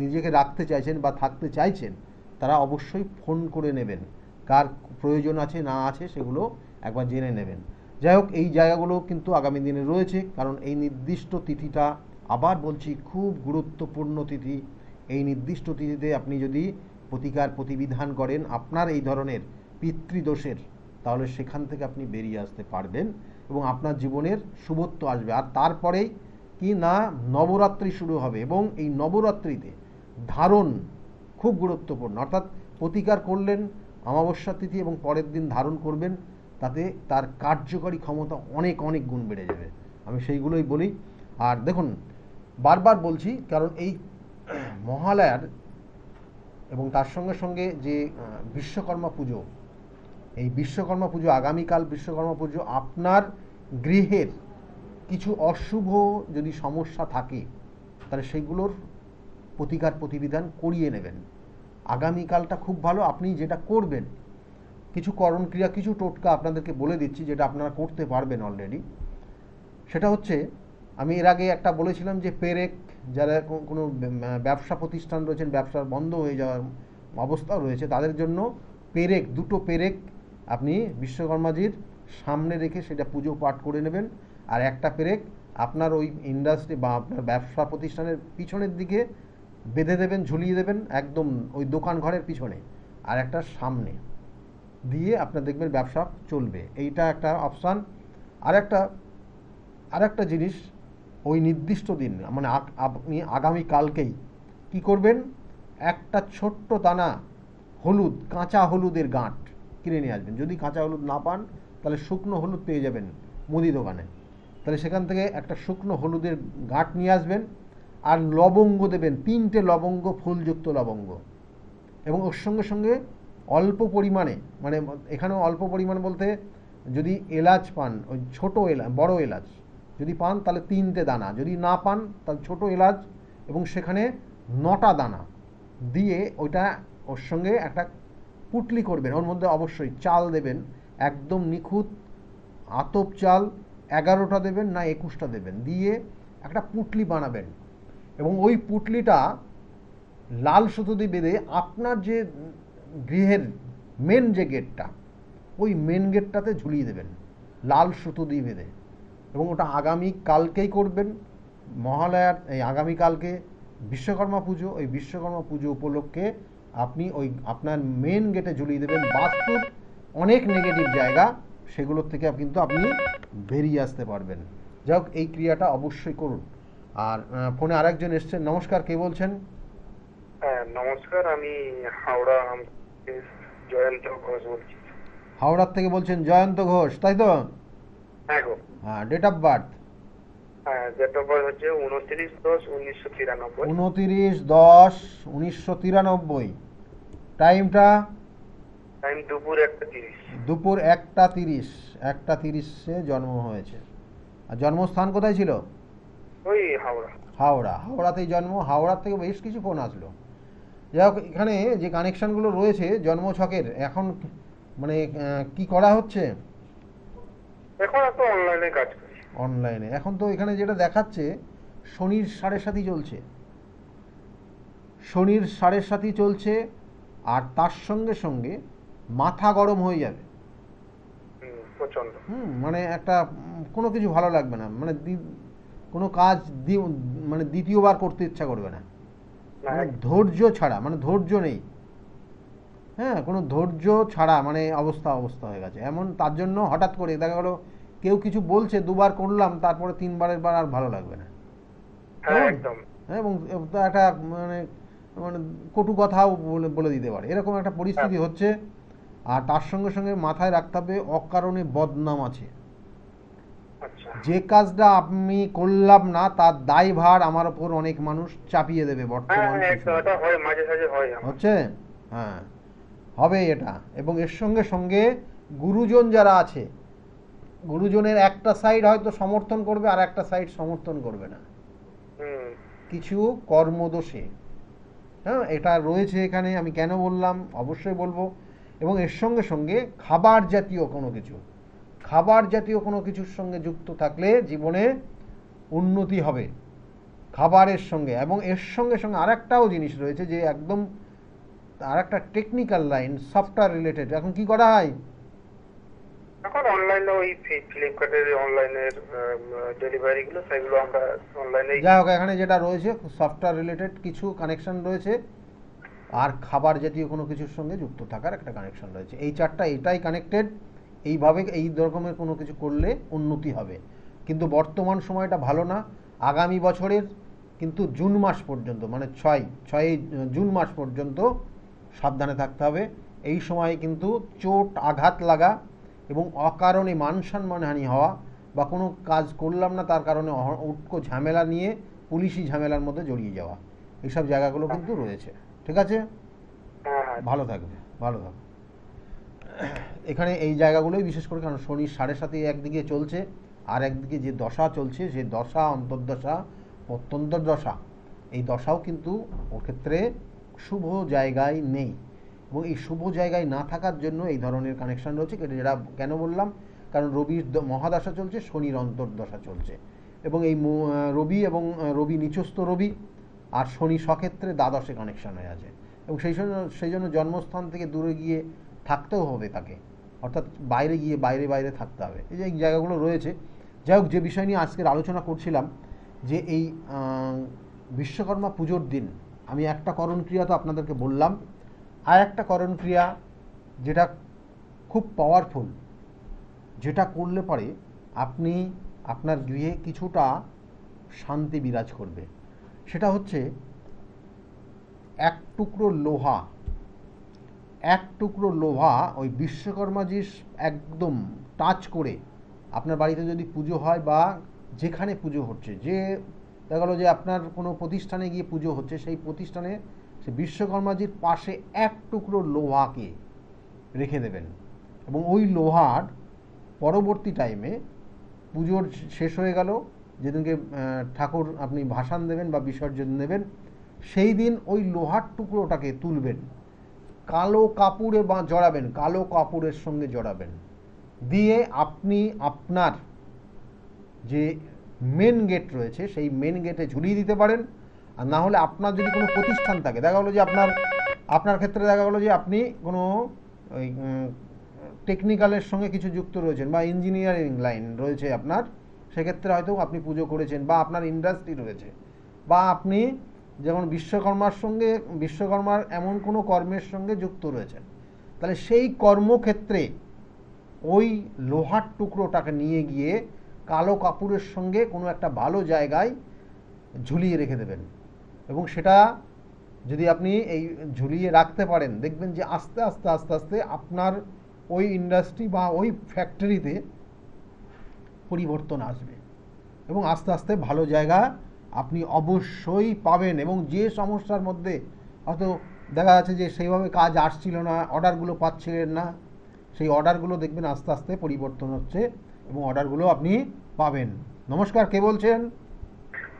নিজেকে রাখতে চাইছেন বা থাকতে চাইছেন, তারা অবশ্যই ফোন করে নেবেন, কার প্রয়োজন আছে না আছে সেগুলো একবার জেনে নেবেন। যাই হোক, এই জায়গাগুলো কিন্তু আগামী দিনে রয়েছে, কারণ এই নির্দিষ্ট তিথিটা, আবার বলছি, খুব গুরুত্বপূর্ণ তিথি। এই নির্দিষ্ট তিথিতে আপনি যদি প্রতিকার প্রতিবিধান করেন আপনার এই ধরনের পিতৃদোষের, তাহলে সেখান থেকে আপনি বেরিয়ে আসতে পারবেন এবং আপনার জীবনের শুভত্ব আসবে। আর তারপরেই কি না, নবরাত্রি শুরু হবে, এবং এই নবরাত্রিতে ধারণ খুব গুরুত্বপূর্ণ। অর্থাৎ প্রতিকার করলেন অমাবস্যা তিথি এবং পরের দিন ধারণ করবেন, তাতে তার কার্যকরী ক্ষমতা অনেক অনেক গুণ বেড়ে যাবে। আমি সেইগুলোই বলি। আর দেখুন, বারবার বলছি, কারণ এই মহালয়ার এবং তার সঙ্গে সঙ্গে যে বিশ্বকর্মা পুজো, এই বিশ্বকর্মা পুজো, আগামীকাল বিশ্বকর্মা পুজো, আপনার গৃহের কিছু অশুভ যদি সমস্যা থাকে তাহলে সেইগুলোর প্রতিকার প্রতিবিধান করিয়ে নেবেন। আগামীকালটা খুব ভালো। আপনি যেটা করবেন, কিছু করণ ক্রিয়া, কিছু টোটকা আপনাদেরকে বলে দিচ্ছি, যেটা আপনারা করতে পারবেন অলরেডি। সেটা হচ্ছে, আমি এর আগে একটা বলেছিলাম যে পেরেক, যারা কোনো ব্যবসা প্রতিষ্ঠান রয়েছেন, ব্যবসা বন্ধ হয়ে যাওয়ার অবস্থাও রয়েছে, তাদের জন্য পেরেক, 2টো পেরেক আপনি বিশ্বকর্মাজির সামনে রেখে সেটা পুজো পাঠ করে নেবেন। আর একটা পেরেক আপনার ওই ইন্ডাস্ট্রি বা আপনার ব্যবসা প্রতিষ্ঠানের পিছনের দিকে বেঁধে দেবেন, ঝুলিয়ে দেবেন, একদম ওই দোকান ঘরের পিছনে, আর একটা সামনে দিয়ে আপনার দেখবেন ব্যবসা চলবে। এইটা একটা অপশান। আর একটা জিনিস, ওই নির্দিষ্ট দিন মানে আপনি আগামীকালকেই কী করবেন, একটা ছোট্ট দানা হলুদ, কাঁচা হলুদের গাঁট কিনে নিয়ে আসবেন। যদি কাঁচা হলুদ না পান তাহলে শুকনো হলুদ পেয়ে যাবেন মুদি দোকানে, তাহলে সেখান থেকে একটা শুকনো হলুদের গাঁট নিয়ে আসবেন। আর লবঙ্গ দেবেন, 3টে লবঙ্গ, ফুলযুক্ত লবঙ্গ। এবং ওর সঙ্গে সঙ্গে অল্প পরিমাণে, মানে এখানেও অল্প পরিমাণ বলতে, যদি এলাচ পান, ওই ছোটো এলাচ, বড়ো এলাচ যদি পান তাহলে 3টে দানা, যদি না পান তাহলে ছোটো এলাচ, এবং সেখানে 9টা দানা দিয়ে ওইটা ওর সঙ্গে একটা পুটলি করবেন। ওর মধ্যে অবশ্যই চাল দেবেন, একদম নিখুঁত আতপ চাল 11টা দেবেন না 21টা দেবেন, দিয়ে একটা পুটলি বানাবেন। এবং ওই পুটলিটা লাল সুতো দিয়ে বেঁধে আপনার যে গৃহের মেন যে গেটটা, ওই মেন গেটটাতে ঝুলিয়ে দেবেন লাল সুতো দিয়ে বেঁধে। এবং ওটা আগামীকালকেই করবেন। মহালয়ার এই আগামীকালকে বিশ্বকর্মা পুজো, ওই বিশ্বকর্মা পুজো উপলক্ষে আপনি ওই আপনার মেন গেটে ঝুলিয়ে দেবেন। বাস্তুর অনেক নেগেটিভ জায়গা, সেগুলোর থেকে কিন্তু আপনি বেরিয়ে আসতে পারবেন। যাই হোক, এই ক্রিয়াটা অবশ্যই করুন। আর ফোনে আরেকজন এসছেন। নমস্কার, কে বলছেন? হ্যাঁ নমস্কার, আমি হাওড়া জয়ন্ত ঘোষ বলছি। হাওড়ার থেকে বলছেন জয়ন্ত ঘোষ, তাই তো? হ্যাঁ গো। হ্যাঁ, ডেট অফ বার্থ? হ্যাঁ, ডেট অফ বার্থ হচ্ছে 29/10/1993। 29/10/1993। টাইমটা? টাইম দুপুর 1:30। দুপুর 1:30। 1:30-এ জন্ম হয়েছে। আর জন্মস্থান কোথায় ছিল? ওই হাওড়া। হাওড়া। হাওড়াতেই জন্ম। হাওড়ার থেকে বেশ কিছু ফোন আসলো। যাই হোক, এখানে যে কানেকশানগুলো রয়েছে জন্মছকের, এখন মানে কি করা হচ্ছে? এখন তো অনলাইনে কাজ করি। অনলাইনে এখন তো এখানে যেটা দেখাচ্ছে, শনির 7.5 চলছে। শনির 7.5 চলছে, আর তার সঙ্গে সঙ্গে মাথা গরম হয়ে যাবে। প্রচন্ড। মানে একটা কোনো কিছু ভালো লাগবে না, মানে কোনো কাজ মানে দ্বিতীয়বার করতে ইচ্ছা করবে না। না, মানে ধৈর্য ছাড়া, মানে ধৈর্য নেই। হ্যাঁ, কোনো ধৈর্য ছাড়া মানে অবস্থা হয়ে গেছে এমন। তার জন্য হঠাৎ করে দেখা গেলো কেউ কিছু বলছে, দুবার করলাম, তারপরে 3বারের বার আর ভালো লাগবে না। হ্যাঁ কেমন? একদম। হ্যাঁ, এবং একটা মানে মানে কটু কথাও বলে দিতে পারে, এরকম একটা পরিস্থিতি হচ্ছে। আর তার সঙ্গে সঙ্গে মাথায় রাখতে হবে, অকারণে বদনাম আছে। আচ্ছা। যে কাজটা আমি করলাম না তার দায়ভার আমার ওপর অনেক মানুষ চাপিয়ে দেবে হ্যাঁ বর্তমান হ্যাঁ, একদম, এটা হয় মাঝে সাঝে হয় আমার। হচ্ছে। হ্যাঁ, হবে এটা। এবং এর সঙ্গে সঙ্গে গুরুজন যারা আছে, গুরুজনের একটা সাইড হয়তো সমর্থন করবে, আর একটা সাইড সমর্থন করবে না, কিছু কর্মদোষে। হ্যাঁ, এটা রয়েছে এখানে। আমি কেন বললাম অবশ্যই বলবো। এবং এর সঙ্গে সঙ্গে খাবার জাতীয় কোনো কিছুর সঙ্গে যুক্ত থাকলে জীবনে উন্নতি হবে খাবারের সঙ্গে। এবং এর সঙ্গে সঙ্গে আরেকটাও জিনিস রয়েছে, যে একদম আরেকটা টেকনিক্যাল লাইন, সফটওয়্যার রিলেটেড। এখন কি করা হয়? এখন অনলাইনে ওই ফ্লিপকার্টের অনলাইনের ডেলিভারি গুলো, সেগুলো আমরা অনলাইনে। যাই হোক, এখানে যেটা রয়েছে সফটওয়্যার রিলেটেড কিছু কানেকশন রয়েছে, আর খাবার জাতীয় কোনো কিছুর সঙ্গে যুক্ত থাকার একটা কানেকশন রয়েছে। এই চারটা এটাই কানেক্টেড। এইভাবে এই রকমের কোনো কিছু করলে উন্নতি হবে। কিন্তু বর্তমান সময়টা ভালো না। আগামী বছরের কিন্তু জুন মাস পর্যন্ত, মানে 6 জুন মাস পর্যন্ত সাবধানে থাকতে হবে। এই সময়ে কিন্তু চোট আঘাত লাগা এবং অকারণে মান সম্মানহানি হওয়া, বা কোনো কাজ করলাম না তার কারণে উটকো ঝামেলা নিয়ে পুলিশি ঝামেলার মধ্যে জড়িয়ে যাওয়া, এইসব জায়গাগুলো কিন্তু রয়েছে। ঠিক আছে? ভালো থাকবে। এখানে এই জায়গাগুলোই বিশেষ করে, কারণ শনির 7.5 একদিকে চলছে, আর একদিকে যে দশা চলছে, সেই দশা অন্তর্দশা প্রত্যন্তর দশা, এই দশাও কিন্তু ওর ক্ষেত্রে শুভ জায়গায় নেই। এবং এই শুভ জায়গায় না থাকার জন্য এই ধরনের কানেকশান রয়েছে। যেটা কেন বললাম, কারণ রবির মহাদশা চলছে, শনির অন্তর্দশা চলছে। এবং এই রবি নিচস্থ রবি, আর শনি স্বক্ষেত্রে দ্বাদশে কানেকশান হয়ে আছে। এবং সেই জন্য জন্মস্থান থেকে দূরে গিয়ে থাকতেও হবে তাকে, অর্থাৎ বাইরে গিয়ে বাইরে থাকতে হবে। এই যে এই জায়গাগুলো রয়েছে। যাই হোক, যে বিষয় নিয়ে আজকের আলোচনা করছিলাম, যে এই বিশ্বকর্মা পুজোর দিন আমি একটা করণ ক্রিয়া তো আপনাদেরকে বললাম, আর একটা করণ ক্রিয়া যেটা খুব পাওয়ারফুল, যেটা করলে পরে আপনি আপনার গৃহে কিছুটা শান্তি বিরাজ করবে, সেটা হচ্ছে এক টুকরো লোহা ওই বিশ্বকর্মাজির একদম টাচ করে, আপনার বাড়িতে যদি পুজো হয় বা যেখানে পুজো হচ্ছে, যে দেখা গেলো যে আপনার কোনো প্রতিষ্ঠানে গিয়ে পুজো হচ্ছে, সেই প্রতিষ্ঠানে সে বিশ্বকর্মাজির পাশে এক টুকরো লোহাকে রেখে দেবেন। এবং ওই লোহার পরবর্তী টাইমে পুজোর শেষ হয়ে গেল, যেদিনকে ঠাকুর আপনি ভাসান দেবেন বা বিসর্জন দেবেন, সেই দিন ওই লোহার টুকরোটাকে তুলবেন, কালো কাপড়ে জড়াবেন, কালো কাপড়ের সঙ্গে জড়াবেন, দিয়ে আপনি আপনার যে মেন গেট রয়েছে সেই মেন গেটে ঝুলিয়ে দিতে পারেন। আর না হলে আপনার যদি কোনো প্রতিষ্ঠান থাকে, দেখা গেলো যে আপনার ক্ষেত্রে দেখা গেলো যে আপনি কোনো ওই টেকনিক্যালের সঙ্গে কিছু যুক্ত রয়েছেন, বা ইঞ্জিনিয়ারিং লাইন রয়েছে আপনার, সেক্ষেত্রে হয়তো আপনি পুজো করেছেন, বা আপনার ইন্ডাস্ট্রি রয়েছে, বা আপনি যেমন বিশ্বকর্মার এমন কোনো কর্মের সঙ্গে যুক্ত রয়েছেন, তাহলে সেই কর্মক্ষেত্রে ওই লোহার টুকরোটাকে নিয়ে গিয়ে কালো কাপড়ের সঙ্গে কোনো একটা ভালো জায়গায় ঝুলিয়ে রেখে দেবেন। এবং সেটা যদি আপনি এই ঝুলিয়ে রাখতে পারেন, দেখবেন যে আস্তে আস্তে আস্তে আস্তে আপনার ওই ইন্ডাস্ট্রি বা ওই ফ্যাক্টরিতে পরিবর্তন আসবে এবং আস্তে আস্তে ভালো জায়গা আপনি অবশ্যই পাবেন। এবং যে সমস্যার মধ্যে হয়তো দেখা যাচ্ছে যে সেইভাবে কাজ আসছিল না, অর্ডারগুলো পাচ্ছিলেন না, সেই অর্ডারগুলো দেখবেন আস্তে আস্তে পরিবর্তন হচ্ছে এবং অর্ডারগুলো আপনি পাবেন। নমস্কার, কে বলছেন?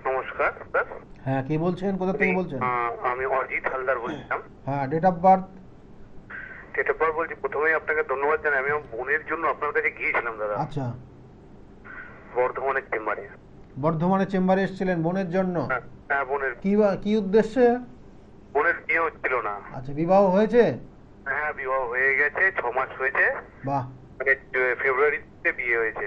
নমস্কার স্যার। হ্যাঁ, কে বলছেন, কোথা থেকে বলছেন? আমি অজিত হালদার বলছিলাম। হ্যাঁ, date of birth? Date of birth বলছি, প্রথমেই আপনাকে ধন্যবাদ জানাই। আমি আমার বোনের জন্য আপনার কাছে গিয়েছিলাম দাদা, আচ্ছা, বর্ধমানের চেম্বারে। বর্ধমানে চেম্বারে এসেছিলেন বোনের জন্য? হ্যাঁ, বোনের কি উদ্দেশ্যে? বোনের বিয়ে হচ্ছিল না। আচ্ছা, বিবাহ হয়েছে? হ্যাঁ, বিবাহ হয়ে গেছে, 6 মাস হয়েছে। বাহ, মানে ফেব্রুয়ারিতে বিয়ে হয়েছে।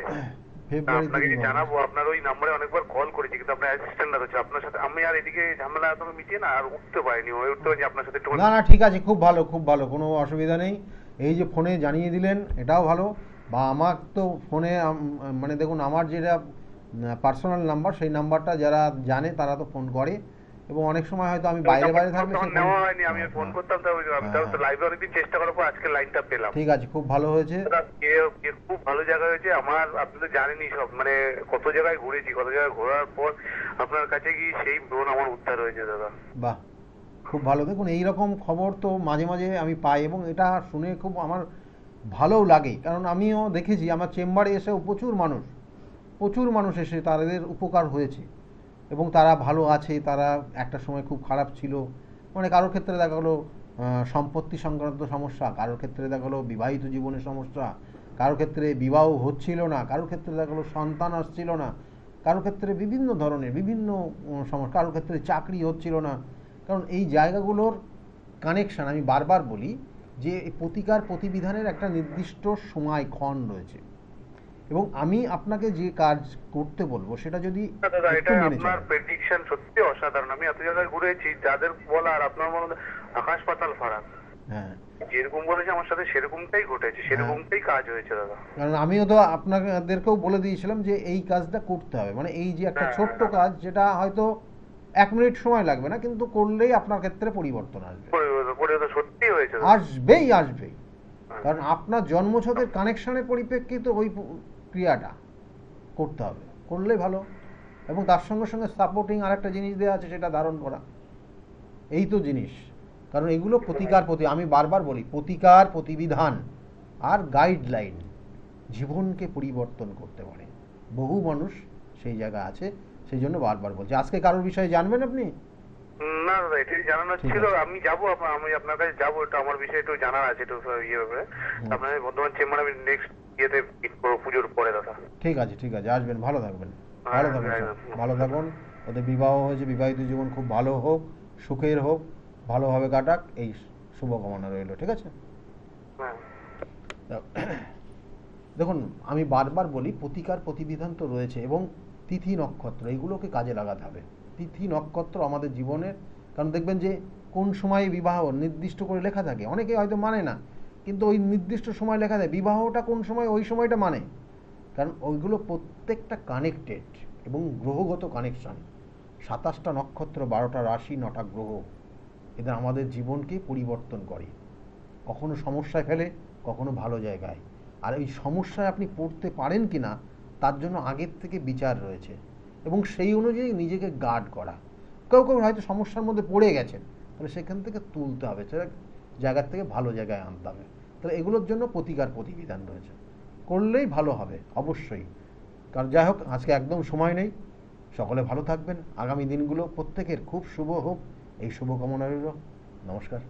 ফেব্রুয়ারিতে আপনাকে বিবাহ। জানাবো, আপনার ওই নাম্বারে অনেকবার কল করেছি, কিন্তু আপনার অ্যাসিস্ট্যান্ট হচ্ছে আপনার সাথে। আমি আর এদিকে ঝামেলা তোমাকে মিটিয়ে না আর উঠতে পারিনি, হয়ে উঠতে পারিনি আপনার সাথে একটু। না না, ঠিক আছে, খুব ভালো খুব ভালো, কোনো অসুবিধা নেই। এই যে ফোনে জানিয়ে দিলেন এটাও ভালো। বা আমার তো ফোনে মানে দেখুন, আমার যেটা পার্সোনাল নাম্বার, সেই নাম্বারটা যারা জানে তারা তো ফোন করে, এবং অনেক সময় হয়তো আমি বাইরে বাইরে থাকলে তখন সে নেওয়া হয়নি, আমি হ্যাঁ, ফোন হ্যাঁ, করতাম। আমি তো লাইভে অনেকদিন চেষ্টা করার পর আজকে লাইনটা পেলাম। ঠিক আছে, খুব ভালো হয়েছে। খুব ভালো জায়গা হয়েছে আমার। আপনি তো জানেনই সব, মানে কত জায়গায় ঘুরেছি, কত জায়গায় ঘোরার পর আপনার কাছে গিয়ে সেই বোন আমার উদ্ধার হয়েছে দাদা। বাহ, খুব ভালো। দেখুন, এই রকম খবর তো মাঝে মাঝে আমি পাই এবং এটা শুনে খুব আমার ভালোও লাগে, কারণ আমিও দেখেছি আমার চেম্বারে এসেও প্রচুর মানুষ এসে তাদের উপকার হয়েছে এবং তারা ভালো আছে। তারা একটা সময় খুব খারাপ ছিল, মানে কারোর ক্ষেত্রে দেখা গেলো সম্পত্তি সংক্রান্ত সমস্যা, কারোর ক্ষেত্রে দেখা গেলো বিবাহিত জীবনের সমস্যা, কারোর ক্ষেত্রে বিবাহ হচ্ছিল না, কারোর ক্ষেত্রে দেখা গেলো সন্তান আসছিল না, কারোর ক্ষেত্রে বিভিন্ন ধরনের বিভিন্ন সমস্যা, কারোর ক্ষেত্রে চাকরি হচ্ছিল না। কারণ এই জায়গাগুলোর কানেকশান, আমি বারবার বলি যে এই প্রতিকার প্রতিবিধানের একটা নির্দিষ্ট সময় ক্ষণ রয়েছে, এবং আমি আপনাকে যে কাজ করতে বলবো সেটা যদি দাদা, একটু এটা মেনে আপনার চলেন। প্রেডিকশন সত্যি অসাধারণ। আমি এত জায়গায় ঘুরেছি, যাদের বলা আর আপনার মধ্যে আকাশ পাতাল ফারাক। হ্যাঁ, যেরকম বলেছে আমার সাথে সেরকমটাই ঘটেছে, সেরকমটাই কাজ হয়েছে দাদা। কারণ আমিও তো আপনাদেরকেও বলে দিয়েছিলাম যে এই কাজটা করতে হবে, মানে এই যে একটা হ্যাঁ, ছোট্ট হ্যাঁ। কাজ, যেটা হয়তো 1 মিনিট সময় লাগবে না, কিন্তু করলেই আপনার ক্ষেত্রে পরিবর্তন আসবে। পরিবর্তন সত্যি হয়েছে দাদা। আসবেই আসবেই, কারণ আপনার জন্মছকের কানেকশনের পরিপ্রেক্ষিতে ওই ক্রিয়াটা করতে হবে, করলেই ভালো। এবং তার সঙ্গে সঙ্গে সাপোর্টিং আরেকটা জিনিস দেওয়া আছে, সেটা ধারণ করা। এই তো জিনিস, কারণ এগুলো আমি বারবার বলি, প্রতিকার প্রতিবিধান আর গাইডলাইন জীবনকে পরিবর্তন করতে পারে। বহু মানুষ সেই জায়গা আছে, সেই জন্য বারবার বলছি। আজকে কারোর বিষয়ে জানবেন আপনি? না দাদা, এটাই জানানোর ঠিক ছিল। আছে। আমি যাবো, আমি আপনার কাছে যাবো, একটু আমার বিষয়ে একটু জানার আছে, একটু ইয়ে ব্যাপারে। আপনার বর্ধমান চেম্বার আমি নেক্সট ইয়েতে পুজোর পরে দাদা। ঠিক আছে, ঠিক আছে, আসবেন, ভালো থাকবেন। হ্যাঁ, ভালো থাকুন হ্যাঁ, স্যার, হ্যাঁ। ভালো থাকুন। ওদের বিবাহ হয়েছে, বিবাহিত জীবন খুব ভালো হোক, সুখের হোক, ভালোভাবে কাটাক, এই শুভকামনা রইল। ঠিক আছে? হ্যাঁ। দেখুন, আমি বারবার বলি প্রতিকার প্রতিবিধান তো রয়েছে, এবং তিথি নক্ষত্র এইগুলোকে কাজে লাগাতে হবে। তিথি নক্ষত্র আমাদের জীবনের, কারণ দেখবেন যে কোন সময়ে বিবাহ নির্দিষ্ট করে লেখা থাকে, অনেকে হয়তো মানে না, কিন্তু ওই নির্দিষ্ট সময় লেখা থাকে বিবাহটা কোন সময়, ওই সময়টা মানে, কারণ ওইগুলো প্রত্যেকটা কানেক্টেড এবং গ্রহগত কানেকশান। 27টা নক্ষত্র, 12টা রাশি, 9টা গ্রহ, এদের আমাদের জীবনকে পরিবর্তন করে, কখনো সমস্যায় ফেলে, কখনো ভালো জায়গায়। আর এই সমস্যায় আপনি পড়তে পারেন কি না তার জন্য আগের থেকে বিচার রয়েছে, এবং সেই অনুযায়ী নিজেকে গার্ড করা। কেউ কেউ হয়তো সমস্যার মধ্যে পড়ে গেছেন, তাহলে সেখান থেকে তুলতে হবে, সেটা জায়গার থেকে ভালো জায়গায় আনতে হবে। তাহলে এগুলোর জন্য প্রতিকার প্রতিবিধান রয়েছে, করলেই ভালো হবে অবশ্যই। কারণ যাই হোক, আজকে একদম সময় নেই। সকলে ভালো থাকবেন, আগামী দিনগুলো প্রত্যেকের খুব শুভ হোক, এই শুভকামনা রইল। নমস্কার।